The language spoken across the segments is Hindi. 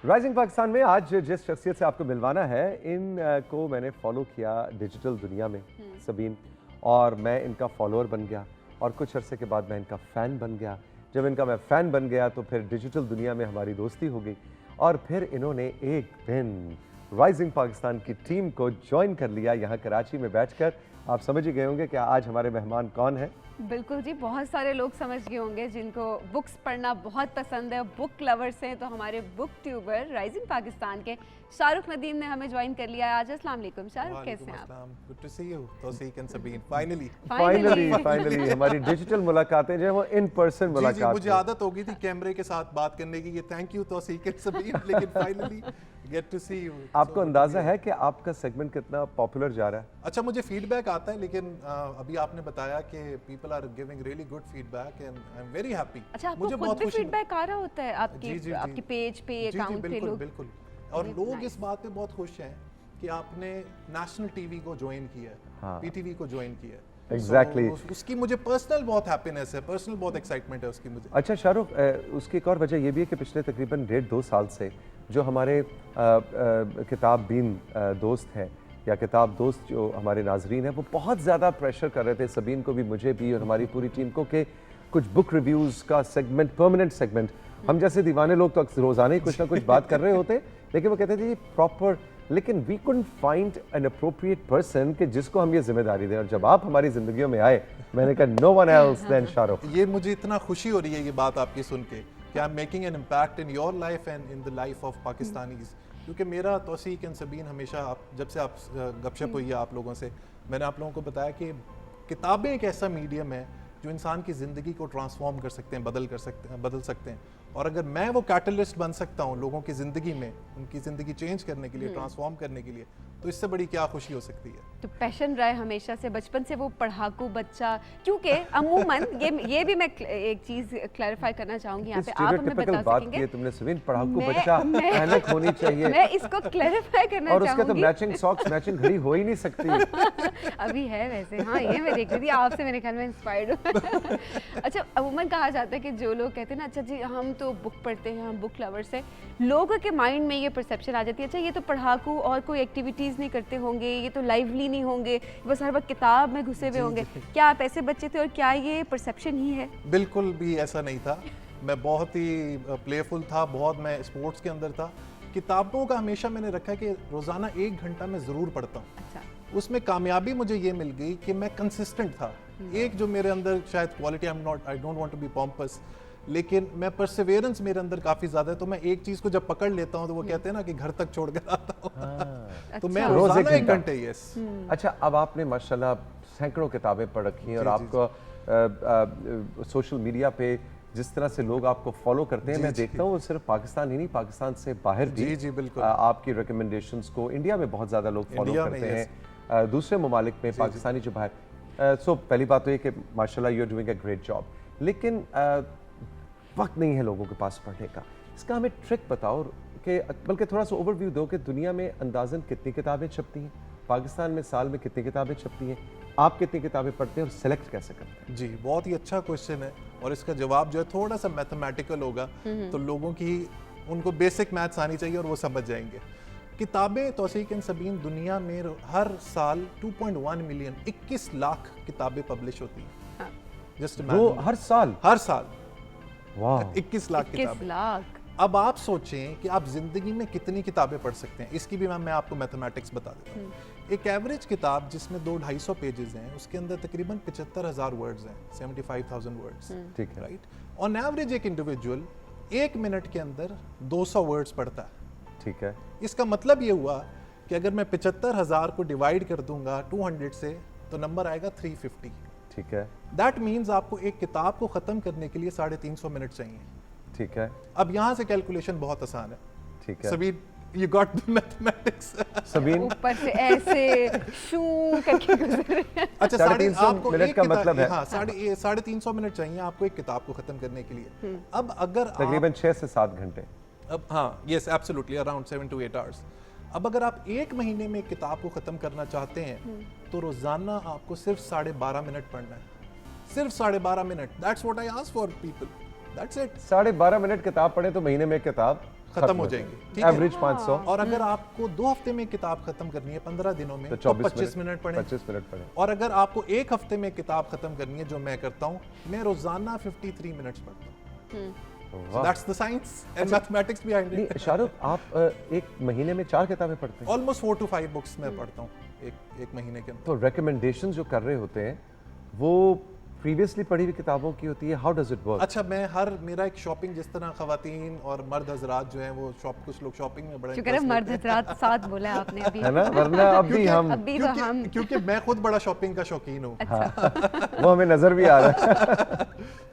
राइजिंग पाकिस्तान में आज जिस शख्सियत से आपको मिलवाना है, इन को मैंने फॉलो किया डिजिटल दुनिया में, सबीन, और मैं इनका फॉलोअर बन गया और कुछ अरसे के बाद मैं इनका फ़ैन बन गया। जब इनका मैं फ़ैन बन गया तो फिर डिजिटल दुनिया में हमारी दोस्ती हो गई और फिर इन्होंने एक दिन राइजिंग पाकिस्तान की टीम को ज्वाइन कर लिया यहाँ कराची में बैठकर। आप समझ ही गए होंगे कि आज हमारे मेहमान कौन है। बिल्कुल जी, बहुत सारे लोग समझ गए होंगे जिनको बुक्स पढ़ना बहुत पसंद है, बुक लवर्स हैं। तो हमारे बुक ट्यूबर राइजिंग पाकिस्तान के शाहरुख नदीम ने हमें ज्वाइन कर लिया आज। अस्सलाम वालेकुम शाहरुख, कैसे हैं आप? Good to see you Tauseeq and Sabeen. Finally हमारी डिजिटल मुलाकातें जो है वो इन पर्सन मुलाकात। मुझे आदत हो गई थी कैमरे के साथ बात करने की, thank you Tauseeq and Sabeen, लेकिन finally get to see you. आपको अंदाजा है कि आपका सेगमेंट कितना पॉपुलर जा रहा है? अच्छा, मुझे फीडबैक आता है, लेकिन अभी आपने बताया कि people are giving really good feedback and I am very happy. अच्छा, आपको खुद भी फीडबैक आ रहा होता है आपकी पेज पे, अकाउंट पे? लोग बिल्कुल, और लोग इस बात पे बहुत खुश हैं कि आपने नेशनल टीवी को ज्वाइन किया है, पीटीवी को ज्वाइन किया है। एग्जैक्टली उसकी मुझे पर्सनल बहुत हैप्पीनेस है, पर्सनल बहुत एक्साइटमेंट है उसकी मुझे। अच्छा शाहरुख, उसकी एक और वजह यह भी है कि पिछले तकरीबन 1.5-2 साल से जो हमारे किताब बीन दोस्त हैं या किताब दोस्त जो हमारे नाजरीन हैं, वो बहुत ज़्यादा प्रेशर कर रहे थे, सबीन को भी, मुझे भी और हमारी पूरी टीम को, कि कुछ बुक रिव्यूज़ का सेगमेंट, परमानेंट सेगमेंट, हम जैसे दीवाने लोग तो रोज़ाना ही कुछ ना कुछ बात कर रहे होते, लेकिन वो कहते थे ये प्रॉपर, लेकिन we couldn't find an appropriate person कि जिसको हम ये जिम्मेदारी दें। और जब आप हमारी जिंदगियों में आए, मैंने कहा no one else than Shahrukh. ये मुझे इतना खुशी हो रही है ये बात आपकी सुन के कि I am making an impact in your life and in the life of Pakistanis. क्योंकि मेरा तौसीक एंड सबीन हमेशा, जब से आप गपशप हुई है आप लोगों से, मैंने आप लोगों को बताया कि किताबें एक ऐसा मीडियम है जो इंसान की ज़िंदगी को ट्रांसफॉर्म कर सकते हैं, बदल सकते हैं। और अगर मैं वो कैटलिस्ट बन सकता हूँ लोगों की ज़िंदगी में, उनकी ज़िंदगी चेंज करने के लिए, ट्रांसफॉर्म करने के लिए, तो इससे बड़ी क्या खुशी हो सकती है। तो पैशन रहा है हमेशा से, बचपन से वो पढ़ाकू बच्चा? क्योंकि अमूमन ये भी मैं एक चीज़ क्लैरिफाई करना चाहूँगी यहाँ पे, आप हमें बता सकेंगे? तुमने सबीन पढ़ाकू बच्चा, मेहनत होनी चाहिए, मैं इसको क्लैरिफाई करना चाहूँगी। और उसका तो मैचिंग सॉक्स, मैचिंग घड़ी हो ही नहीं सकती। अभी है वैसे, हाँ, ये मैं देख रही थी, आपसे मेरे ख्याल में इंस्पायर्ड हूँ। अच्छा, अमूमन कहा जाता है कि जो लोग कहते हैं ना, अच्छा जी हम तो बुक पढ़ते हैं, हम बुक लवर्स हैं, लोगों के माइंड में ये परसेप्शन आ जाती है, अच्छा ये तो पढ़ाकू और कोई एक्टिविटीज़ नहीं करते होंगे, ये तो लाइवली नहीं होंगे, बस हर वक्त किताब में घुसे हुए होंगे। क्या आप ऐसे बच्चे थे और क्या ये परसेप्शन ही है? बिल्कुल भी ऐसा नहीं था। मैं बहुत ही प्लेफुल था, बहुत मैं स्पोर्ट्स के अंदर था। किताबों का हमेशा मैंने रखा है कि रोज़ाना 1 घंटा मैं ज़रूर पढ़ता हूँ। अच्छा। उसमें कामयाबी मुझे ये मिल गई कि मैं कंसिस्टेंट था। एक जो मेरे अंदर शायद quality, I don't want to be pompous, लेकिन मैं परसिवेरेंस मेरे अंदर काफ़ी ज़्यादा है। तो मैं एक चीज़ को जब पकड़ लेता हूँ तो वो कहते हैं ना कि घर तक छोड़ कर आता हूँ। तो मैं रोज़ाना 1 घंटे। यस। अच्छा, अब आपने माशाल्लाह सैकड़ों किताबें पढ़ रखी हैं और आपको सोशल मीडिया पे जिस तरह से लोग आपको फॉलो करते हैं, मैं देखता हूँ सिर्फ पाकिस्तान ही नहीं, पाकिस्तान से बाहर भी जी बिल्कुल आपकी रिकमेंडेशंस को इंडिया में बहुत ज़्यादा लोग फॉलो करते हैं, दूसरे ममालिक में पाकिस्तानी जो बाहर। सो पहली बात तो ये कि माशाल्लाह you are doing a great job, लेकिन वक्त नहीं है लोगों के पास पढ़ने का। इसका हमें ट्रिक बताओ, कि बल्कि थोड़ा सा ओवरव्यू दो कि दुनिया में अंदाज़न कितनी किताबें छपती हैं, पाकिस्तान में साल में कितनी किताबें छपती हैं, आप कितनी किताबें पढ़ते हैं और सेलेक्ट कैसे करते हैं? जी, बहुत ही अच्छा क्वेश्चन है और इसका जवाब जो है थोड़ा सा मैथमेटिकल होगा, तो लोगों की, उनको बेसिक मैथ्स आनी चाहिए और वो समझ जाएंगे। किताबें तौसीक एंड सबीन, दुनिया में हर साल 2.1 मिलियन, 21 लाख किताबें पब्लिश होती हैं। जस्ट हर साल? हर साल। वाह, 21 लाख किताबें। अब आप सोचें कि आप जिंदगी में कितनी किताबें पढ़ सकते हैं। इसकी भी मैं आपको मैथमेटिक्स बता देता हूँ। एक एवरेज किताब जिसमें 200-250 पेजेस हैं, उसके अंदर तकरीबन 75,000 वर्ड्स हैं, 75,000 वर्ड्स। ठीक है, राइट। ऑन एवरेज एक इंडिविजुअल 1 मिनट के अंदर 200 वर्ड्स पढ़ता है। ठीक है। इसका मतलब ये हुआ कि अगर मैं 75,000 को डिवाइड कर दूंगा 200 से, तो नंबर आएगा 350। ठीक है। दैट मीन्स आपको एक किताब को ख़त्म करने के लिए 350 मिनट चाहिए। ठीक है। अब यहाँ से कैलकुलेशन बहुत आसान है। ठीक है। Sabeen, you got the mathematics। Sabeen ऊपर से ऐसे शू करके गुजर रहे हैं। अच्छा, 350 मिनट का मतलब है, हाँ, 350 मिनट चाहिए आपको एक किताब को खत्म करने के लिए। अब अगर तकरीबन 6 से 7 घंटे। अब हाँ, yes absolutely, around 7 to 8 hours. अब अगर आप 1 महीने में एक किताब को खत्म करना चाहते हैं, तो रोजाना आपको सिर्फ 12.5 मिनट पढ़ना है, सिर्फ 12.5 minute. That's what I ask for people, that's it. 12.5 minute किताब पढ़े तो महीने में एक किताब खत्म हो जाएगी, ठीक है? एवरेज 500 और अगर आपको 2 हफ्ते में किताब खत्म करनी है 15 दिनों में, तो तो 24 25 मिनट पढ़ें। 25 मिनट पढ़े। और अगर आपको 1 हफ्ते में किताब खत्म करनी है, जो मैं करता हूँ, मैं रोजाना 53 मिनट्स पढ़ता हूँ। So that's the science and mathematics behind नहीं it. शाहरुख, आप एक महीने में 4 किताबें पढ़ते हैं? Almost 4 to 5 बुक्स मैं पढ़ता हूँ एक महीने के अंदर। तो रिकमेंडेशन जो कर रहे होते हैं वो प्रीवियसली पढ़ी हुई किताबों की होती है? How does it work? अच्छा, मेरा एक शॉपिंग, जिस तरह खवातीन और मर्द हजरात जो हैं वो कुछ लोग शॉपिंग में बड़ा शुक्र है interest मर्द लेते हैं। हजरात साथ बोला है आपने अभी। है ना, वरना अभी हम अभी तो हम क्योंकि मैं खुद बड़ा शॉपिंग का शौकीन हूँ। वो हमें नजर भी आ रहा है।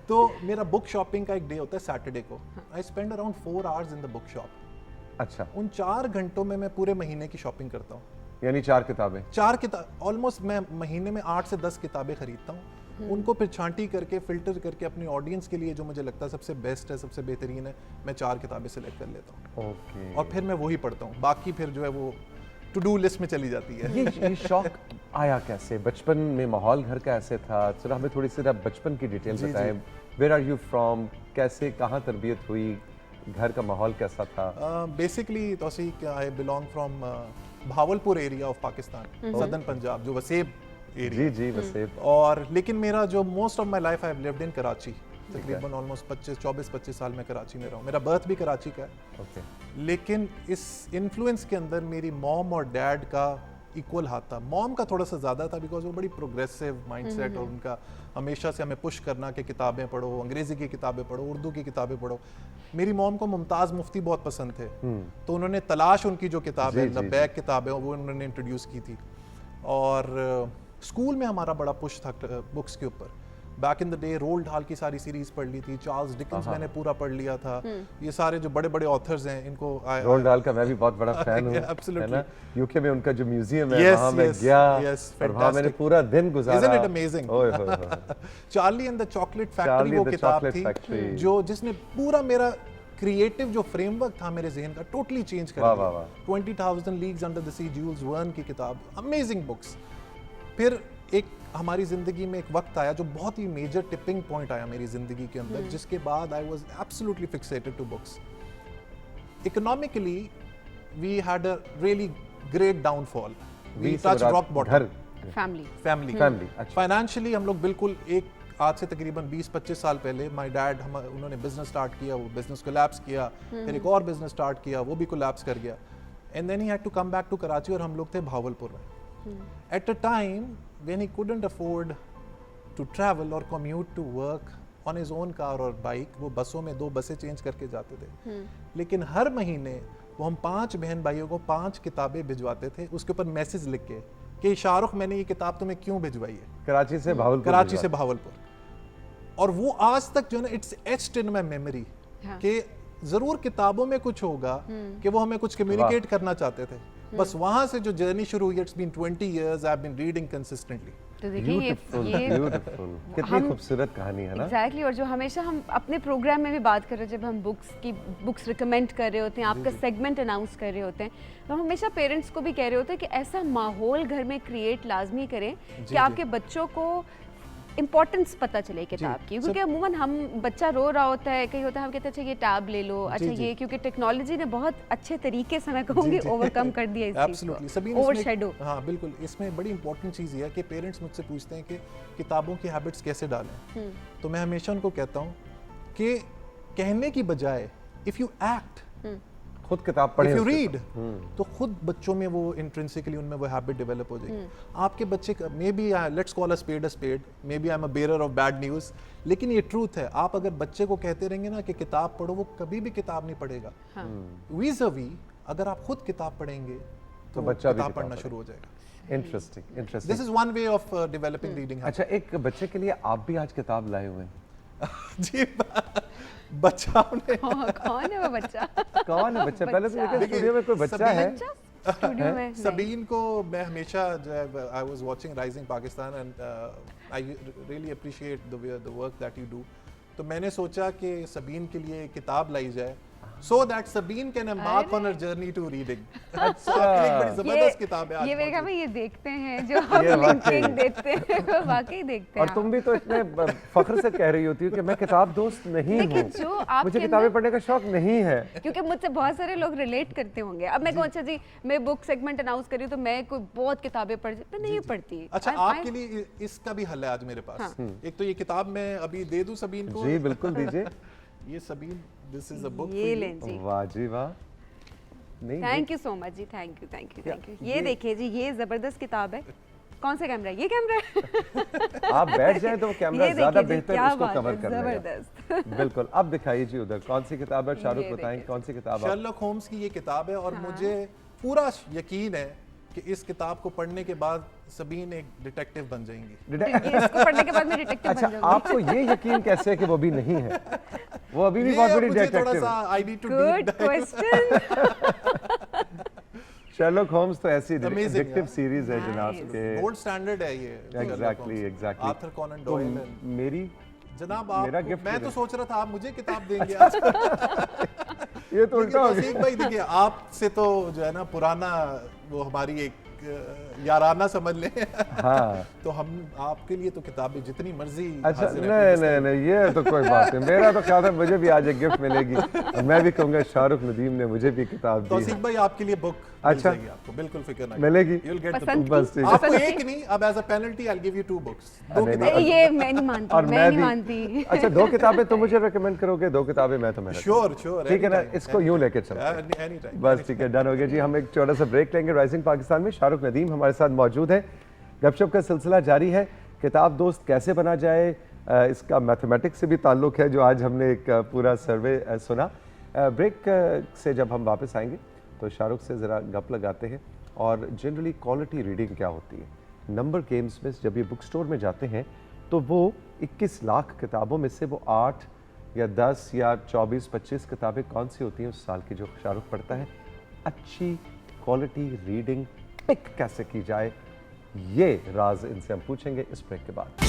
तो मेरा बुक शॉपिंग का एक डे होता है सैटरडे को। I spend around 4 hours in the book shop. अच्छा, उन 4 घंटों में मैं पूरे महीने की शॉपिंग करता हूँ। यानी 4 किताबें? 4 किताब ऑलमोस्ट मैं महीने में 8 से 10 किताबें खरीदता हूँ। उनको फिर छांटी करके फिल्टर करके अपनी ऑडियंस के लिए जो मुझे लगता है सबसे बेस्ट है, सबसे बेहतरीन है, मैं 4 किताबें सेलेक्ट कर लेता हूँ। ओके। और फिर मैं वही पढ़ता हूँ। बाकी फिर जो है वो टू डू लिस्ट में चली जाती है। ये शौक आया कैसे? बचपन में माहौल घर का ऐसे था? जरा हमें थोड़ी सी बचपन की डिटेल जी, बताएं। Where are you from? कैसे, कहाँ तरबियत हुई? घर का माहौल कैसा था? Basically Tauseeq, I belong from Bahawalpur area of Pakistan, southern Punjab, जो वसेब एरिया। जी जी, वसेब। और लेकिन मेरा जो most of my life I have lived in Karachi. तकरीबन ऑलमोस्ट 24-25 साल मैं कराची में रहा हूँ। मेरा बर्थ भी कराची का है। ओके। लेकिन इस इन्फ्लुएंस के अंदर मेरी मॉम और डैड का इक्वल हाथ था। मॉम का थोड़ा सा ज़्यादा था बिकॉज वो बड़ी प्रोग्रेसिव माइंडसेट, और उनका हमेशा से हमें पुश करना कि किताबें पढ़ो, अंग्रेज़ी की किताबें पढ़ो, उर्दू की किताबें पढ़ो। मेरी मॉम को मुमताज़ मुफ्ती बहुत पसंद थे, तो उन्होंने तलाश, उनकी जो किताब है, लबैक किताब है, वो उन्होंने इंट्रोड्यूस की थी। और स्कूल में हमारा बड़ा पुश था बुक्स के ऊपर। Back in the day Roald Dahl की सारी सीरीज पढ़ ली थी, चार्ल्स डिकेंस मैंने पूरा पढ़ लिया था। ये सारे जो बड़े बड़े ऑथर्स हैं, इनको रोल्ड हाल का मैं भी बहुत बड़ा फैन हूँ। है ना? यूके में उनका जो म्यूजियम है, वहाँ मैं गया और वहाँ मैंने पूरा दिन गुजारा। Isn't it amazing? ओए होए होए। Charlie and the chocolate factory Charlie वो and the किताब Chocolate थी Factory। जो जिसने पूरा मेरा क्रिएटिव जो फ्रेमवर्क था मेरे जहन का टोटली चेंज कर वाह, दिया। वाह, 20,000 leagues under the sea, Jules Verne की किताब, अमेजिंग बुक्स। फिर एक हमारी ज़िंदगी में एक वक्त आया जो बहुत ही मेजर टिपिंग पॉइंट आया मेरी ज़िंदगी के अंदर, जिसके बाद I was absolutely fixated to books. Economically we had a really great downfall, we touch rock bottom. Family अच्छा। फाइनेंशियली हम लोग बिल्कुल आज से तकरीबन 20-25 साल पहले माय डैड उन्होंने बिजनेस स्टार्ट किया, वो बिजनेस कोलैप्स किया, फिर एक और बिजनेस स्टार्ट किया, वो भी कोलैप्स कर गया, and then he had to come back to Karachi, और हम लोग थे भावलपुर में। At a time when he couldn't afford to travel और commute to work on his own car और बाइक, वो बसों में 2 बसें चेंज करके जाते थे। लेकिन हर महीने वो हम 5 बहन भाइयों को 5 किताबें भिजवाते थे, उसके ऊपर मैसेज लिख के कि शाहरुख मैंने ये किताब तुम्हें क्यों भिजवाई है, कराची से भावलपुर। कराची से भावलपुर। और वो आज तक जो है ना, it's etched in my memory कि जरूर किताबों में कुछ होगा कि वो हमें कुछ कम्युनिकेट करना चाहते थे। बस वहां से जो जर्नी शुरू हुई, it's been 20 years I have been reading consistently. तो देखिए ये ब्यूटीफुल, कितनी खूबसूरत कहानी है ना। एग्जैक्टली और जो हमेशा हम अपने प्रोग्राम में भी बात कर रहे हैं, जब हम बुक्स रिकमेंड कर रहे होते हैं, आपका सेगमेंट अनाउंस कर रहे होते हैं, तो हम हमेशा पेरेंट्स को भी कह रहे होते हैं कि ऐसा माहौल घर में क्रिएट लाजमी करें कि आपके बच्चों को इम्पोर्टेंस पता चले किताब की, क्योंकि अमूमन हम बच्चा रो रहा होता है, कहीं होता है हम कहते हैं अच्छा ये टैब ले लो, अच्छा ये, क्योंकि टेक्नोलॉजी ने बहुत अच्छे तरीके से मैं कहूँगी ओवरकम कर दिया इस चीज़ को, ओवरशैडो। हाँ बिल्कुल, इसमें बड़ी इंपॉर्टेंट चीज़ ये है कि पेरेंट्स मुझसे पूछते हैं कि किताबों की हैबिट्स कैसे डालें, तो मैं हमेशा उनको कहता हूँ कि कहने की बजाय इफ़ यू एक्ट, खुद किताब पढ़ें, इफ यू रीड, तो खुद बच्चों में वो इंट्रिंसिकली उनमें वो हैबिट डेवलप हो जाएगी। आपके बच्चे का maybe let's call a spade, maybe I am a bearer of bad news, लेकिन ये ट्रूथ है, आप अगर बच्चे को कहते रहेंगे ना कि किताब पढ़ो, वो कभी भी किताब नहीं पढ़ेगा। वी अगर आप खुद किताब पढ़ेंगे तो बच्चा किताब पढ़ना शुरू हो जाएगा। Interesting. This is one way of developing reading. अच्छा, एक बच्चे के लिए आप भी आज किताब लाए हुए हैं? जी, बच्चा ने कौन है वो बच्चा? कौन है बच्चा? पहले तो देखिए स्टूडियो में कोई बच्चा है। स्टूडियो में सबीन को मैं हमेशा I was watching rising Pakistan and I really appreciate the work that you do, तो मैंने सोचा कि सबीन के लिए किताब लाई जाए so that Sabeen can embark on her journey to reading. अच्छा। आपके लिए एक बड़ी जबरदस्त किताब है आज ये मेरे ख्याल मौजूद। में ये देखते हैं जो हम ये वाकई। लिंकिंग देते हैं वो वाकई देखते हैं और तुम भी तो इतने फख्र से कह रही होती हो कि मैं किताब दोस्त नहीं देखिए, हूँ, जो आपके मुझे अंदर- किताबें पढ़ने का शौक नहीं है। क्योंकि मुझसे बहुत सारे लोग रिलेट करते होंगे। अब मैं कहूँ अच्छा जी मैं बुक सेगमेंट अनाउंस कर रही हूँ तो मैं कोई बहुत किताबें पढ़ मैं नहीं पढ़ती। अच्छा, I- आपके लिए इसका भी हल है आज मेरे पास। एक तो ये किताब मैं अभी दे दूं सबीन को। जी बिल्कुल दीजिए। ये Sabeen, this is a book ये लें जी। वाह जी वाह। नहीं थैंक यू सो मच जी, thank you thank you thank you. ये ये- देखिए जी, ये जबरदस्त किताब है। कौन सा कैमरा है? ये कैमरा है। आप बैठ जाएं तो कैमरा ये ज्यादा देखिए जी, बेहतर क्या उसको बात कवर है, कर लेगा। जबरदस्त। बिल्कुल। अब दिखाइए जी उधर कौन सी किताब है, शाहरुख ये बताएं देखिए। कौन सी किताब आप। शर्लक होम्स की ये किताब है और हाँ। मुझे पूरा यकीन है कि इस किताब को पढ़ने के बाद सबीन एक डिटेक्टिव बन जाएंगी। ये इसको पढ़ने के बाद मैं डिटेक्टिव अच्छा, बन जाऊंगी। आपको ये यकीन कैसे है कि वो भी नहीं है? वो अभी भी ये बहुत बड़ी मुझे थोड़ा डिटेक्टिव सा है। I need to good question. Sherlock Holmes तो ऐसी Amazing, डिटेक्टिव yeah. सीरीज है जनाब Nice. के। गोल्ड स्टैंडर्ड है ये। एग्जैक्टली आर्थर कॉनन तो डॉयल। मेरी जनाब मेरा आप, gift मैं मुझे- तो सोच रहा था आप मुझे किताब देंगे आज। ये तो उल्टा हो तौसीक गया। भाई देखिए, आपसे तो जो है ना पुराना वो हमारी एक याराना समझ लें। हाँ। तो हम आपके लिए तो किताबें जितनी मर्जी अच्छा, हाजिर हैं, नहीं कोई नहीं नहीं, ये तो कोई बात नहीं। मेरा तो ख्याल था मुझे भी आज एक गिफ्ट मिलेगी और मैं भी कहूँगा शाहरुख नदीम ने मुझे भी किताब दी तौसीक है। भाई आपके लिए बुक अच्छा। मिल जाएगी आपको, बिल्कुल फिक्र ना मिलेगी? You'll get the पसंद book. बस ठीक है। आपको पसंद एक नहीं, अब as a penalty I give you 2 books. दो नहीं, किताबें। ये मैं नहीं मानती, और मैं मैं नहीं भी। मानती। अच्छा, 2 किताबें तो मुझे रेकमेंड करोगे, 2 किताबें मैं तुम्हें श्योर श्योर, ठीक है ना? इसको यूं लेके चलते हैं। Any time. बस ठीक है, डन हो गया जी। हम एक छोटा सा ब्रेक लेंगे। राइजिंग पाकिस्तान में शाहरुख नदीम हमारे साथ मौजूद है। गपशप का सिलसिला जारी है। किताब दोस्त कैसे बना जाए, इसका मैथमेटिक्स से भी ताल्लुक है जो आज हमने एक पूरा सर्वे सुना। ब्रेक से जब हम वापस आएंगे तो शाहरुख से ज़रा गप लगाते हैं और जनरली क्वालिटी रीडिंग क्या होती है। नंबर गेम्स में जब ये बुक स्टोर में जाते हैं तो वो 21 लाख किताबों में से वो 8 या 10 या 24-25 किताबें कौन सी होती हैं उस साल की जो शाहरुख पढ़ता है। अच्छी क्वालिटी रीडिंग पिक कैसे की जाए, ये राज इनसे हम पूछेंगे इस ब्रेक के बाद।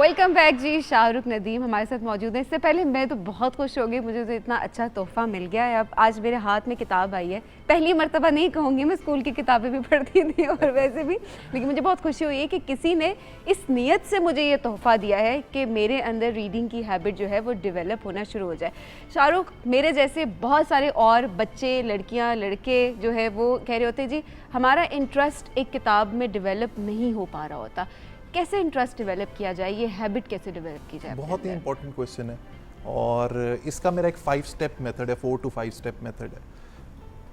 वेलकम बैक जी। शाहरुख नदीम हमारे साथ मौजूद है। इससे पहले मैं तो बहुत खुश हो गई, मुझे तो इतना अच्छा तोहफा मिल गया है। अब आज मेरे हाथ में किताब आई है। पहली मर्तबा नहीं कहूँगी, मैं स्कूल की किताबें भी पढ़ती थी और वैसे भी, लेकिन मुझे बहुत खुशी हुई है कि किसी ने इस नीयत से मुझे ये तोहफा दिया है कि मेरे अंदर रीडिंग की हैबिट जो है वो डेवलप होना शुरू हो जाए। शाहरुख, मेरे जैसे बहुत सारे और बच्चे, लड़कियाँ, लड़के जो है वो कह रहे होते जी हमारा इंटरेस्ट एक किताब में डेवलप नहीं हो पा रहा होता। कैसे इंटरेस्ट डेवलप किया जाए, ये हैबिट कैसे डेवलप की जाए? बहुत ही इंपॉर्टेंट क्वेश्चन है और इसका मेरा एक 5 स्टेप मेथड है, 4 to 5 स्टेप मेथड है।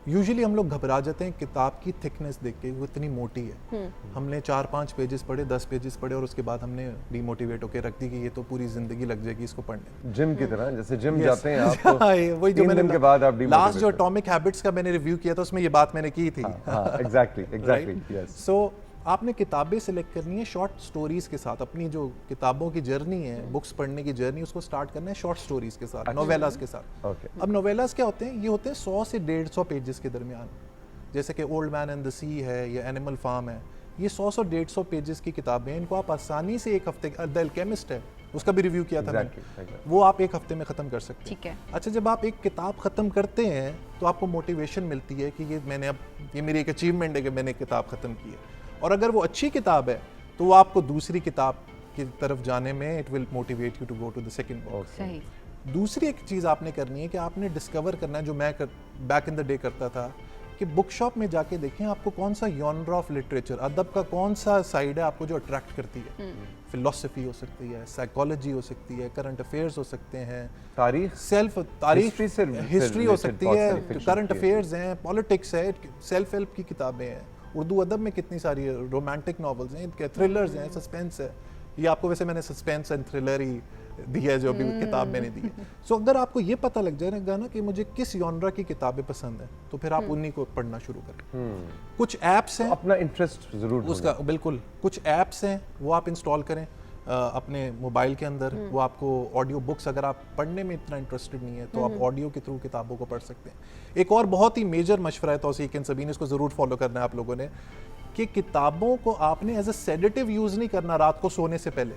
यूजुअली हम लोग घबरा जाते हैं किताब की थिकनेस देख के, वो इतनी मोटी है। हमने 4-5 पेजेस पढ़े, 10 पेजेस पढ़े और उसके बाद हमने डीमोटिवेट होकर रख दी कि ये तो पूरी जिंदगी लग जाएगी इसको पढ़ने। जिम की तरह, जैसे जिम Yes. जाते हैं आप तो हाँ, वही जो 3 मैंने दिन के बाद आप लास्ट जो एटॉमिक हैबिट्स का मैंने रिव्यू किया था उसमें ये बात मैंने की थी। Exactly yes. सो आपने किताबें सिलेक्ट करनी है शॉर्ट स्टोरीज के साथ। अपनी जो किताबों की जर्नी है, बुक्स पढ़ने की जर्नी, उसको स्टार्ट करना है शॉर्ट स्टोरीज के साथ, नोवेलास के साथ। ओके। अब नोवेलास क्या होते हैं? ये होते हैं 100 से 150 पेजेस के दरमियान। जैसे कि ओल्ड मैन एंड द सी है या एनिमल फार्म है, ये 100 से 150 पेजेस की किताबें हैं। इनको आप आसानी से एक हफ्ते, द अल्केमिस्ट है, उसका भी रिव्यू किया था मैंने, वो आप एक हफ्ते में ख़त्म कर सकते हैं। ठीक है। अच्छा, जब आप एक किताब ख़त्म करते हैं तो आपको मोटिवेशन मिलती है कि ये मेरी एक अचीवमेंट है कि मैंने किताब ख़त्म की है। और अगर वो अच्छी किताब है तो वो आपको दूसरी किताब की तरफ जाने में it will motivate you to go to the second book. सही। दूसरी एक चीज़ आपने करनी है कि आपने डिस्कवर करना है, जो मैं बैक इन द डे करता था, कि बुक शॉप में जाके देखें आपको कौन सा जॉनर ऑफ लिटरेचर, अदब का कौन सा साइड है आपको जो अट्रैक्ट करती है। फिलोसफी हो सकती है, साइकोलॉजी हो सकती है, करंट अफेयर्स हो सकते हैं, तारीख, तारीख हिस्ट्री से हिस्ट्री हो सकती बहुत है, सारी fiction करंट की अफेयर्स हैं, पॉलिटिक्स है, सेल्फ हेल्प की किताबें हैं, उर्दू अदब में कितनी सारी रोमांटिक नॉवेल्स हैं, थ्रिलर्स हैं, सस्पेंस है। ये आपको वैसे मैंने सस्पेंस एंड थ्रिलर ही दी है, जो भी किताब मैंने दी है। सो अगर आपको ये पता लग जाएगा ना कि मुझे किस जॉनरा की किताबें पसंद है, तो फिर आप उन्हीं को पढ़ना शुरू करें। कुछ ऐप्स हैं, अपना इंटरेस्ट जरूर उसका बिल्कुल, कुछ ऐप्स हैं वो आप इंस्टॉल करें अपने मोबाइल के अंदर। वो आपको ऑडियो बुक्स, अगर आप पढ़ने में इतना इंटरेस्टेड नहीं है तो आप ऑडियो के थ्रू किताबों को पढ़ सकते हैं। एक और बहुत ही मेजर मशवरा है तौसीक एंड सबीन, इसको ज़रूर फॉलो करना है आप लोगों ने, कि किताबों को आपने एज अ सेडेटिव यूज़ नहीं करना रात को सोने से पहले।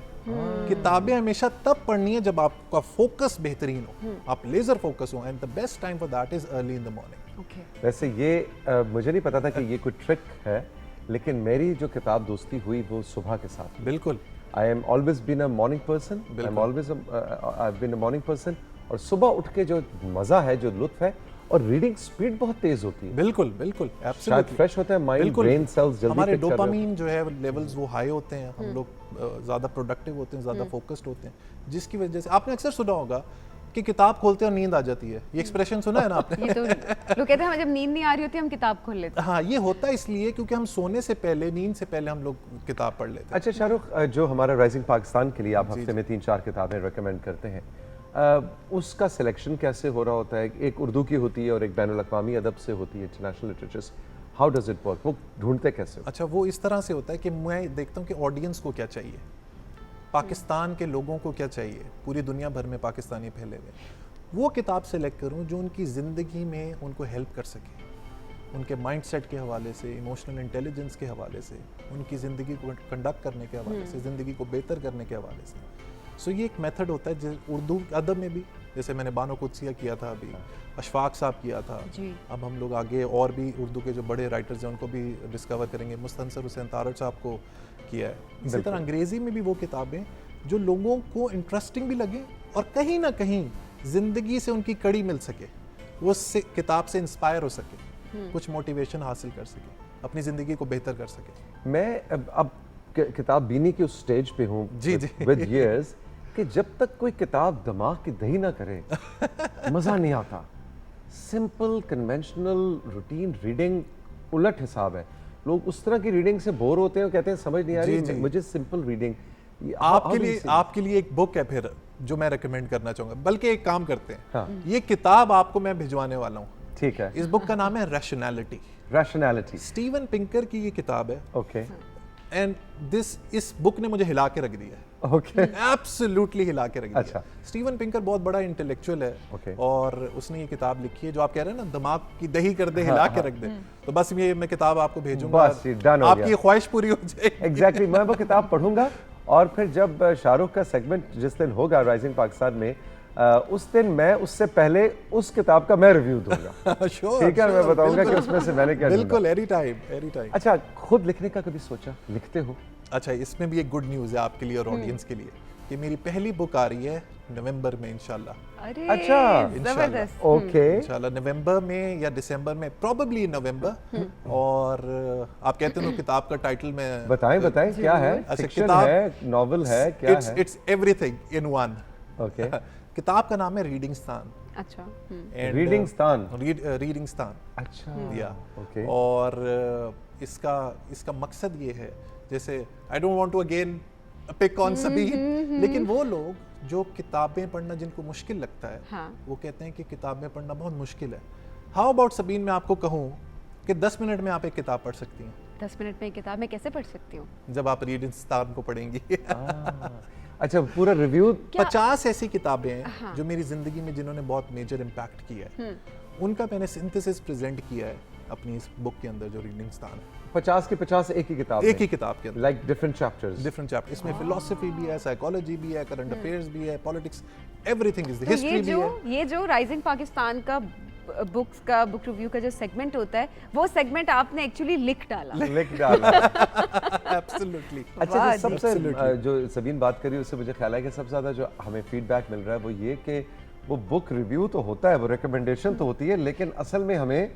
किताबें हमेशा तब पढ़नी है जब आपका फोकस बेहतरीन हो, आप लेज़र फोकस हो, and the best time for that is early in the morning. वैसे ये मुझे नहीं पता था कि ये कोई ट्रिक है, लेकिन मेरी जो किताब दोस्ती हुई वो सुबह के साथ। बिल्कुल, I am always been a morning person. I'm always I've been a morning person. और सुबह उठ के जो मजा है, जो लुत्फ है, और रीडिंग स्पीड बहुत तेज होती है। बिल्कुल बिल्कुल, शायद फ्रेश होता है माइंड, ब्रेन सेल्स जल्दी हमारे pick कर रहे होते हैं। डोपामीन जो है लेवल्स वो हाई होते हैं, हम लोग ज़्यादा प्रोडक्टिव होते हैं, ज़्यादा फोकस्ड होते हैं, जिसकी वजह से आपने अक्सर सुना होगा कि किताब खोलते हैं और नींद आ जाती है। ये एक्सप्रेशन सुना है ना आपने? ये तो लोग कहते हैं हमें जब नींद नहीं आ रही होती हम किताब खोल लेते हैं। हाँ, ये होता है इसलिए क्योंकि हम सोने से पहले, नींद से पहले हम लोग किताब पढ़ लेते हैं। अच्छा शाहरुख, जो हमारा राइजिंग पाकिस्तान के लिए आप हफ्ते में 3-4 किताबें रेकमेंड करते हैं, उसका सिलेक्शन कैसे हो रहा होता है? एक उर्दू की होती है और एक बैनुल अक़वामी अदब से होती है, international literature. How does it work? वो ढूंढते कैसे हो? अच्छा, वो इस तरह से होता है कि मैं देखता हूँ कि ऑडियंस को क्या चाहिए, पाकिस्तान के लोगों को क्या चाहिए, पूरी दुनिया भर में पाकिस्तानी फैले हुए, वो किताब सेलेक्ट करूं जो उनकी ज़िंदगी में उनको हेल्प कर सके, उनके माइंडसेट के हवाले से, इमोशनल इंटेलिजेंस के हवाले से, उनकी ज़िंदगी को कंडक्ट करने के हवाले से, ज़िंदगी को बेहतर करने के हवाले से। सो ये एक मेथड होता है उर्दू अदब में भी, जैसे मैंने बानो कुदसिया किया था, अभी अशफाक साहब किया था, अब हम लोग आगे और भी उर्दू के जो बड़े राइटर्स हैं उनको भी डिस्कवर करेंगे। मुस्तनसर हुसैन तारड़ साहब को किया है। इसी तरह अंग्रेज़ी में भी वो किताबें जो लोगों को इंटरेस्टिंग भी लगे और कहीं ना कहीं ज़िंदगी से उनकी कड़ी मिल सके, वो किताब से इंस्पायर हो सके, कुछ मोटिवेशन हासिल कर सके, अपनी ज़िंदगी को बेहतर कर सके। मैं अब किताब बीनी के उस स्टेज पे हूँ विद इयर्स कि जब तक कोई किताब दिमाग की दही ना करे मज़ा नहीं आता। सिंपल कन्वेंशनल रूटीन रीडिंग उलट हिसाब है। लोग उस तरह की रीडिंग से बोर होते हैं और कहते हैं समझ नहीं आ रही, मुझे सिंपल रीडिंग। आपके लिए एक बुक है फिर जो मैं रेकमेंड करना चाहूंगा, बल्कि एक काम करते हैं, हाँ। ये किताब आपको मैं भिजवाने वाला हूँ। ठीक है। इस बुक का नाम है रैशनैलिटी। स्टीवन पिंकर की ये किताब है। ओके। एंड इस बुक ने मुझे हिला के रख दिया है। ओके। एब्सोल्युटली हिला के रख दिया। अच्छा। स्टीवन पिंकर बहुत बड़ा इंटेलेक्चुअल है। okay. और उसने ये किताब लिखी है जो आप कह रहे हैं ना, दिमाग की दही कर दे, हिला के रख दे। तो बस ये मैं किताब आपको भेजूंगा, आपकी ख्वाहिश पूरी हो जाएगी। एग्जैक्टली, मैं वो किताब पढ़ूंगा और फिर जब शाहरुख का सेगमेंट जिस दिन होगा राइजिंग पाकिस्तान में, उस दिन मैं उससे पहले उस किताब का मैं रिव्यू दूंगा। ठीक है, मैं बताऊंगा कि उसमें से मैंने क्या बिल्कुल, एनी टाइम। अच्छा, खुद लिखने का कभी सोचा? लिखते हो? अच्छा, इसमें भी एक गुड न्यूज़ है आपके लिए और ऑडियंस के लिए कि मेरी पहली बुक आ रही है नवंबर में इंशाल्लाह। अरे अच्छा, जबरदस्त। ओके, इंशाल्लाह नवंबर में या दिसंबर में, प्रोबेबली नवंबर। और आप कहते हो किताब का टाइटल में बताएं क्या है? फिक्शन है, नॉवेल है, क्या है? It's everything in one. Okay. किताब का नाम है रीडिंग स्थान। अच्छा। रीडिंग स्थान। रीडिंग स्थान। अच्छा। या ओके। और इसका मकसद ये है, जैसे I don't want to again pick on Sabeen, लेकिन वो लोग जो किताबें पढ़ना जिनको मुश्किल लगता है, हाँ। वो कहते हैं कि किताबें पढ़ना बहुत मुश्किल है। हाउ अबाउट सबीन, मैं आपको कहूँ कि 10 मिनट में आप एक किताब पढ़ सकती हैं। 10 मिनट में एक किताब मैं कैसे पढ़ सकती हूँ? जब आप रीडिंग स्थान को पढ़ेंगी। अच्छा, पूरा रिव्यू। 50 ऐसी किताबें हैं, हाँ। जो मेरी जिंदगी में जिन्होंने बहुत मेजर इम्पैक्ट किया है, उनका मैंने सिंथेसिस प्रेजेंट किया है अपनी इस बुक के अंदर जो रीडिंग स्थान है। 50 के 50 एक ही किताब के अंदर, लाइक डिफरेंट चैप्टर्स। इसमें फिलोसफी भी है, साइकोलॉजी भी है, करंट अफेयर्स भी है, पॉलिटिक्स, एवरीथिंग इज, हिस्ट्री भी है। ये जो राइजिंग पाकिस्तान का बुक रिव्यू का जो सेगमेंट होता है, वो सेगमेंट आपने एक्चुअली लिख डाला। एब्सोल्युटली। अच्छा, सबसे जो सबीन बात करी उससे मुझे ख्याल है कि सबसे ज्यादा जो हमें फीडबैक मिल रहा है वो ये कि वो बुक रिव्यू तो होता है, वो रिकमेंडेशन तो होती है, लेकिन असल में हमें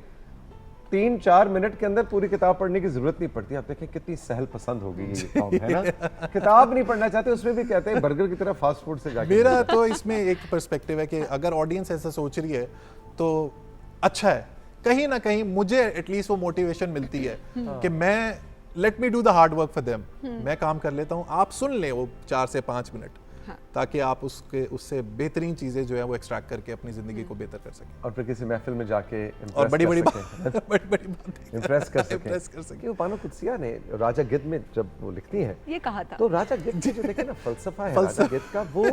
3-4 मिनट के अंदर पूरी किताब पढ़ने की जरूरत नहीं पड़ती। आप देखें कितनी सहल पसंद हो गई ये कौम, है ना? किताब नहीं पढ़ना चाहते, उसमें भी कहते हैं बर्गर की तरह फास्ट फूड से जाके। मेरा तो इसमें एक पर्सपेक्टिव है कि अगर ऑडियंस ऐसा सोच रही है तो अच्छा है, कहीं ना कहीं मुझे एटलीस्ट वो मोटिवेशन मिलती है कि मैं let me do the hard work for them, मैं काम कर लेता हूँ, आप सुन लें वो 4 से 5 मिनट, हाँ। ताकि आप उससे बेहतरीन चीज़ें जो है वो एक्सट्रैक्ट करके अपनी ज़िंदगी को बेहतर कर सकें और फिर किसी महफिल में जाके और बड़ी बड़ी बात बड़ी बड़ी बातें इम्प्रेस कर impress कर सकें सकें। कि वो बानो कुदसिया ने राजा गिद्ध में जब वो लिखती हैं ये कहा था तो राजा गिद्ध की जो देखे ना फलसफा है राजा गिद्ध का, वो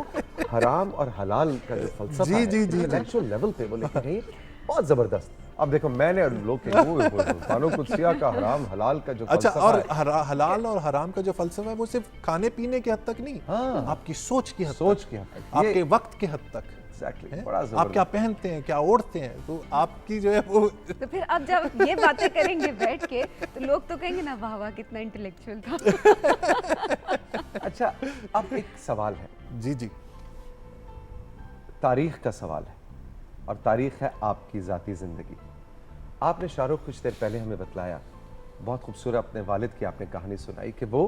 हराम और हलाल का जो फलसफा जी, है जी, जी, इंटेलेक्चुअल लेवल पे वो लिखे हैं बहुत जबरदस्त। अब देखो मैंने और लोग के वो बानो कुदसिया का हराम हलाल का जो अच्छा, फलसफा और है, हलाल और हराम का जो फलसफा है वो सिर्फ खाने पीने के हद तक नहीं, हाँ। आपकी सोच की हद सोच तक, की हद तक। आपके ये- वक्त के हद तक एग्जैक्टली है? बड़ा आप जबरदस्त। क्या पहनते हैं, क्या ओढ़ते हैं, तो आपकी जो है वो तो फिर अब जब ये बातें करेंगे बैठ के तो लोग तो कहेंगे ना वाह वाह कितना इंटेलेक्चुअल था। अच्छा, अब एक सवाल है, जी जी तारीख का सवाल है, और तारीख है आपकी ज़ाती ज़िंदगी। आपने शाहरुख कुछ देर पहले हमें बतलाया, बहुत खूबसूरत अपने वालिद की आपने कहानी सुनाई कि वो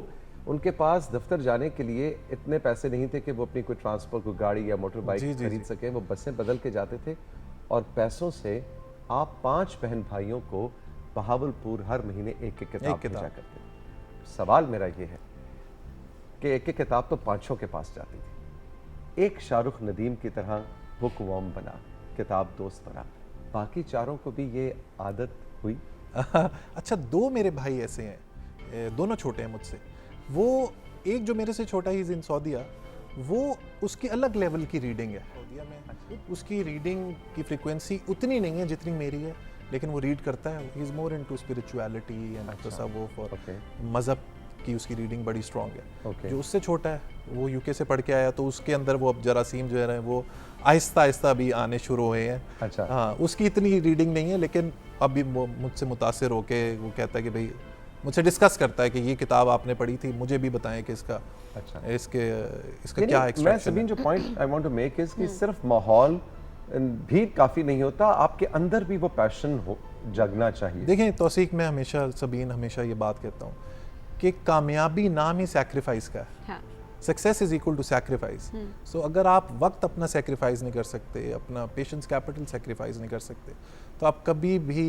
उनके पास दफ्तर जाने के लिए इतने पैसे नहीं थे कि वो अपनी कोई ट्रांसपोर्ट, कोई गाड़ी या मोटर बाइक जी, जी, खरीद सके, वो बसें बदल के जाते थे और पैसों से आप 5 बहन भाइयों को बहावलपुर हर महीने एक एक किताब भेजा करते थे। सवाल मेरा ये है कि एक एक किताब तो 500 के पास जाती थी, एक शाहरुख नदीम की तरह बुक वॉर्म बना, किताब दोस्त बना, बाकी चारों को भी ये आदत हुई? अच्छा, 2 मेरे भाई ऐसे हैं, दोनों छोटे हैं मुझसे। वो एक जो मेरे से छोटा ही इन सऊदीया, वो उसकी अलग लेवल की रीडिंग है। सऊदीया में उसकी रीडिंग की फ्रीक्वेंसी उतनी नहीं है जितनी मेरी है, लेकिन वो रीड करता है। He is more into spirituality and तसव्वुफ, और मज़हब की उसकी रीडिंग बड़ी स्ट्रॉन्ग है। जो उससे छोटा है वो यूके से पढ़ के आया, तो उसके अंदर वो अब जरासीम जो है वो आहिस्ता आहिस्ता भी आने शुरू हुए हैं। अच्छा। हाँ, उसकी इतनी रीडिंग नहीं है, लेकिन अभी वो मुझसे मुतासिर होके वो कहता है कि भाई, मुझसे डिस्कस करता है कि ये किताब आपने पढ़ी थी, मुझे भी बताएं कि इसका इसका क्या मैं एक्सट्रैक्शन सबीन जो point I want to make is कि सिर्फ माहौल भी काफ़ी नहीं होता, आपके अंदर भी वो पैशन हो जगना चाहिए। देखें तौसीक, मैं हमेशा सबीन हमेशा ये बात कहता हूँ कि कामयाबी नाम ही सैक्रिफाइस का है। हाँ। Success is equal to sacrifice. So अगर आप वक्त अपना सैक्रिफाइस नहीं कर सकते, अपना पेशेंस कैपिटल सैक्रिफाइस नहीं कर सकते, तो आप कभी भी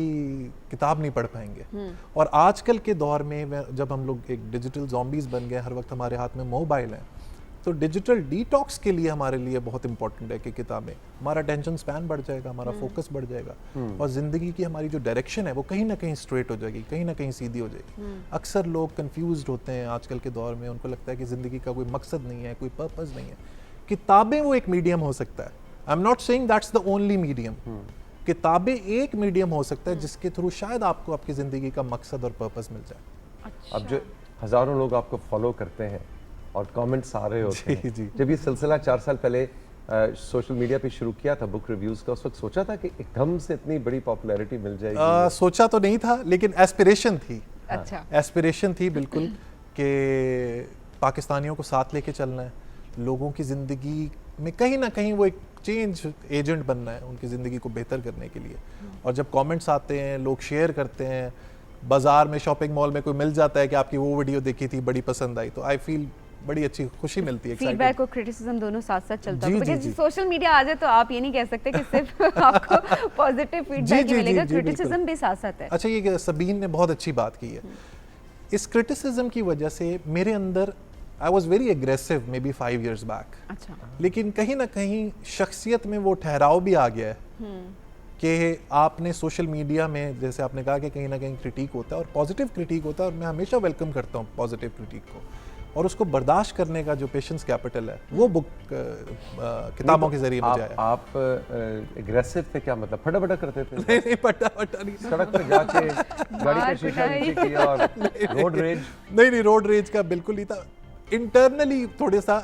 किताब नहीं पढ़ पाएंगे। और आजकल के दौर में जब हम लोग एक डिजिटल ज़ॉम्बीज़ बन गए, हर वक्त हमारे हाथ में मोबाइल हैं, तो डिजिटल डिटॉक्स के लिए हमारे लिए बहुत इंपॉर्टेंट है कि किताबें, हमारा अटेंशन स्पैन बढ़ जाएगा, हमारा फोकस बढ़ जाएगा, और ज़िंदगी की हमारी जो डायरेक्शन है वो कहीं ना कहीं स्ट्रेट हो जाएगी, कहीं ना कहीं सीधी हो जाएगी। अक्सर लोग कंफ्यूज्ड होते हैं आजकल के दौर में, उनको लगता है कि ज़िंदगी का कोई मकसद नहीं है, कोई पर्पस नहीं है। किताबें वो एक मीडियम हो सकता है। I am not saying that's the only medium. किताबें एक मीडियम हो सकता है जिसके थ्रू शायद आपको आपकी ज़िंदगी का मकसद और पर्पस मिल जाए। अब जो हज़ारों लोग आपको फॉलो करते हैं और कमेंट्स आ रहे होते हैं, जी। जब ये सिलसिला 4 साल पहले सोशल मीडिया पे शुरू किया था बुक रिव्यूज़ का, उस वक्त सोचा था कि एकदम से इतनी बड़ी पॉपुलैरिटी मिल जाएगी? सोचा तो नहीं था, लेकिन एस्पिरेशन थी। अच्छा। एस्पिरेशन थी बिल्कुल कि पाकिस्तानियों को साथ लेके चलना है, लोगों की ज़िंदगी में कहीं ना कहीं वो एक चेंज एजेंट बनना है, उनकी ज़िंदगी को बेहतर करने के लिए। और जब कमेंट्स आते हैं, लोग शेयर करते हैं, बाज़ार में, शॉपिंग मॉल में कोई मिल जाता है कि आपकी वो वीडियो देखी थी, बड़ी पसंद आई, तो आई फील बड़ी अच्छी खुशी मिलती है। फीडबैक और क्रिटिसिज्म दोनों साथ साथ चलता जी, है, जी, क्योंकि जी। सोशल मीडिया आ जाए तो आप ये नहीं कह सकते कि सिर्फ आपको पॉजिटिव फीडबैक जी, ही मिलेगा, जी, बिल्कुल। क्रिटिसिज्म भी साथ साथ है। अच्छा, ये सबीन ने बहुत अच्छी बात की है। इस क्रिटिसिज्म की वजह से मेरे अंदर, I was very aggressive may be 5 years back, अच्छा। लेकिन कहीं ना कहीं शख्सियत में वो ठहराव भी आ गया है कि आपने सोशल मीडिया में, जैसे आपने कहा कि कहीं ना कहीं क्रिटिक होता है और पॉजिटिव क्रिटिक होता है, और मैं हमेशा वेलकम करता हूँ पॉजिटिव क्रिटिक को, और उसको बर्दाश्त करने का जो पेशेंस कैपिटल है वो बुक किताबों के जरिए मुझे आया। आप एग्रेसिव थे, क्या मतलब फटाफट करते थे? नहीं, पटा नहीं, सड़क पे जाके गाड़ी का शीशा नीचे किया और रोड रेज? नहीं, रोड रेज का बिल्कुल नहीं था। इंटरनली थोड़ा सा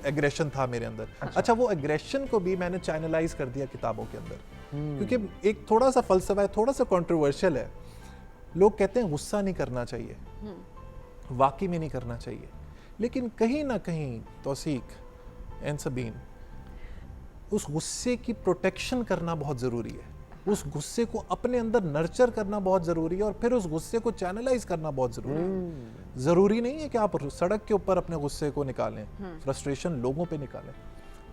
एग्रेशन था मेरे अंदर। अच्छा, वो एग्रेशन को भी मैंने चैनलाइज कर दिया किताबों के अंदर, क्योंकि एक थोड़ा सा फलसफा है, थोड़ा सा कंट्रोवर्शियल है। लोग कहते हैं गुस्सा नहीं करना चाहिए, वाकई में नहीं करना चाहिए, लेकिन कहीं ना कहीं तौसीक एंड सबीन, उस गुस्से की प्रोटेक्शन करना बहुत ज़रूरी है, उस गुस्से को अपने अंदर नर्चर करना बहुत ज़रूरी है, और फिर उस गुस्से को चैनलाइज करना बहुत ज़रूरी है। ज़रूरी नहीं है कि आप सड़क के ऊपर अपने गुस्से को निकालें, फ्रस्ट्रेशन लोगों पे निकालें।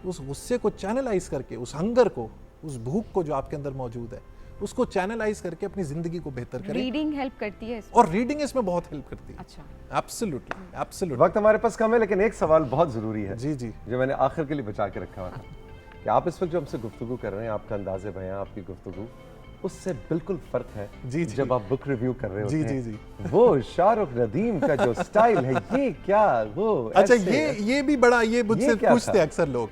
उस गुस्से को चैनलाइज करके, उस हंगर को, उस भूख को जो आपके अंदर मौजूद है, उसको चैनलाइज करके अपनी ज़िंदगी को बेहतर करें। रीडिंग हेल्प करती है इसमें? और रीडिंग इसमें बहुत हेल्प करती है। अच्छा, एब्सोल्युटली एब्सोल्युटली। वक्त हमारे पास कम है, लेकिन एक सवाल बहुत ज़रूरी है जी जी जो मैंने आखिर के लिए बचा के रखा हुआ था कि आप इस वक्त जो हमसे गुफ्तगू कर रहे हैं, आपका अंदाज़े बयां, आपकी गुफ्तगू, उससे बिल्कुल फ़र्क है जी, जी। जब आप बुक रिव्यू कर रहे होते जी, हैं। जी, वो शाहरुख नदीम का जो स्टाइल है, ये क्या वो अच्छा, ऐसे- ये भी बड़ा, ये मुझसे क्या पूछते था? अक्सर लोग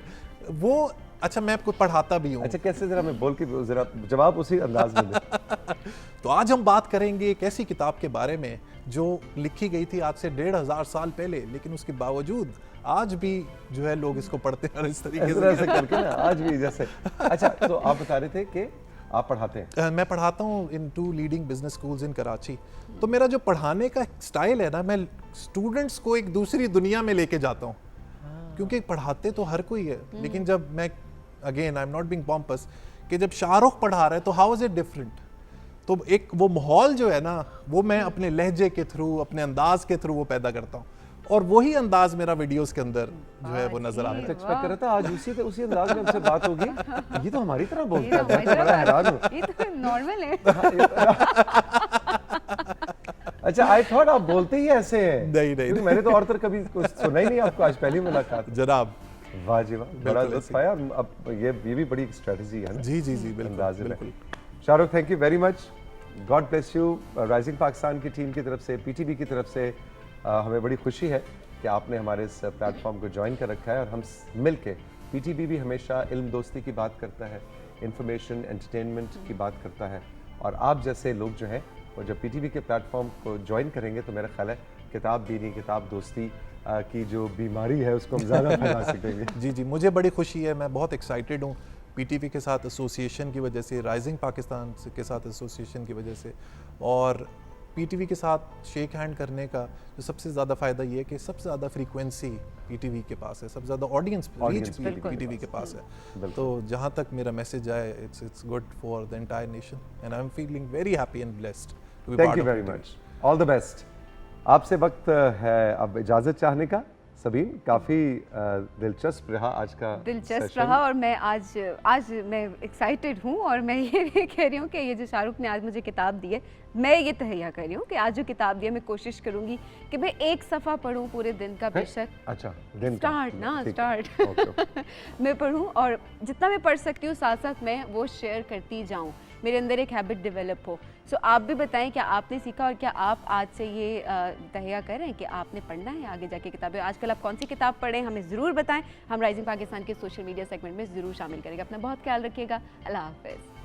वो। अच्छा, मैं आपको पढ़ाता भी हूँ। अच्छा, कैसे जरा मैं बोल के जरा जवाब उसी अंदाज में दें। तो आज हम बात करेंगे एक ऐसी किताब के बारे में जो लिखी गई थी आज से 1500 साल पहले, लेकिन उसके बावजूद आज भी जो है लोग इसको पढ़ते हैं और इस तरीके ऐसे से। ऐसे करके ना आज भी जैसे। अच्छा, तो आप बता रहे थे कि आप पढ़ाते हैं। मैं पढ़ाता हूँ इन 2 leading business schools in Karachi. तो मेरा जो पढ़ाने का स्टाइल है ना, मैं स्टूडेंट्स को एक दूसरी दुनिया में लेके जाता हूँ, क्योंकि पढ़ाते तो हर कोई है, लेकिन जब मैं, again I am not being pompous, कि जब शाहरुख पढ़ा रहा है तो हाउ इज इट डिफरेंट। तो एक वो माहौल जो है ना, वो मैं अपने लहजे के थ्रू, अपने अंदाज के थ्रू वो पैदा करता हूँ, और वही अंदाज मेरा वीडियोस के अंदर जो है वो नजर आता मैं है। तो एक्सपेक्ट कर रहा था आज उसी अंदाज में हमसे बात होगी। ये तो हमारी तरह ये बोलता तो है, मैं तो बड़ा हैरान हूँ। ये तो नॉर्मल है। अच्छा, आई थॉट आप बोलते ही ऐसे हैं। नहीं, क्योंकि मैंने तो और तरह कभी कुछ सुना ही नहीं आपको, आज पहली मुलाकात। जनाब, वाह जी वाह, बड़ा बिल्कुल लुत्फ ऐसे। आया। और अब ये भी बड़ी एक स्ट्रेटजी है ना। जी जी जी, बिल्कुल अंदाजे में। बिल्कुल। Shahrukh, thank you very much, God bless you. Rising Pakistan की टीम की तरफ से, पीटीवी की तरफ से हमें बड़ी खुशी है कि आपने हमारे इस प्लेटफॉर्म को ज्वाइन कर रखा है, और हम मिल के, पीटीवी भी हमेशा इल्म दोस्ती की बात करता है, इंफॉर्मेशन एंटरटेनमेंट की बात करता है, और आप जैसे लोग जो हैं वो जब पीटीवी के प्लेटफॉर्म को ज्वाइन करेंगे तो मेरा ख्याल है किताब बीनी, किताब दोस्ती की जो बीमारी है उसको हम ज़्यादा फैला सकेंगे। जी जी, मुझे बड़ी खुशी है, मैं बहुत एक्साइटेड हूँ पीटीवी के साथ एसोसिएशन की वजह से, राइजिंग पाकिस्तान के साथ एसोसिएशन की वजह से, और पीटीवी के साथ शेक हैंड करने का जो सबसे ज़्यादा फ़ायदा ये है कि सबसे ज़्यादा फ्रीक्वेंसी पीटीवी के पास है, सबसे ज़्यादा ऑडियंस रीच पीटीवी के पास है। तो जहाँ तक मेरा मैसेज आए, it's good for the entire nation, and I am feeling very happy and blessed to be thank part you of very much, all the best. आपसे वक्त है अब इजाज़त चाहने का। सबीन, काफ़ी दिलचस्प रहा आज का दिलचस्प सेशन। रहा, और मैं आज मैं एक्साइटेड हूँ, और मैं ये भी कह रही हूँ कि ये जो शाहरुख ने आज मुझे किताब दी है, मैं ये तहैया कर रही हूँ कि आज जो किताब दी है मैं कोशिश करूँगी कि मैं एक सफ़ा पढूँ पूरे दिन का, बेशक अच्छा, दिन का। स्टार्ट ना ठीक है। Start okay, okay. मैं पढूँ, और जितना मैं पढ़ सकती हूँ साथ साथ मैं वो शेयर करती जाऊँ, मेरे अंदर एक हैबिट डेवलप हो। सो आप भी बताएं क्या आपने सीखा, और क्या आप आज से ये तहैया कर रहे हैं कि आपने पढ़ना है आगे जाके किताबें। आजकल आप कौन सी किताब पढ़ें, हमें ज़रूर बताएं, हम राइजिंग पाकिस्तान के सोशल मीडिया सेगमेंट में ज़रूर शामिल करेंगे। अपना बहुत ख्याल रखिएगा, अल्लाह हाफ़िज़।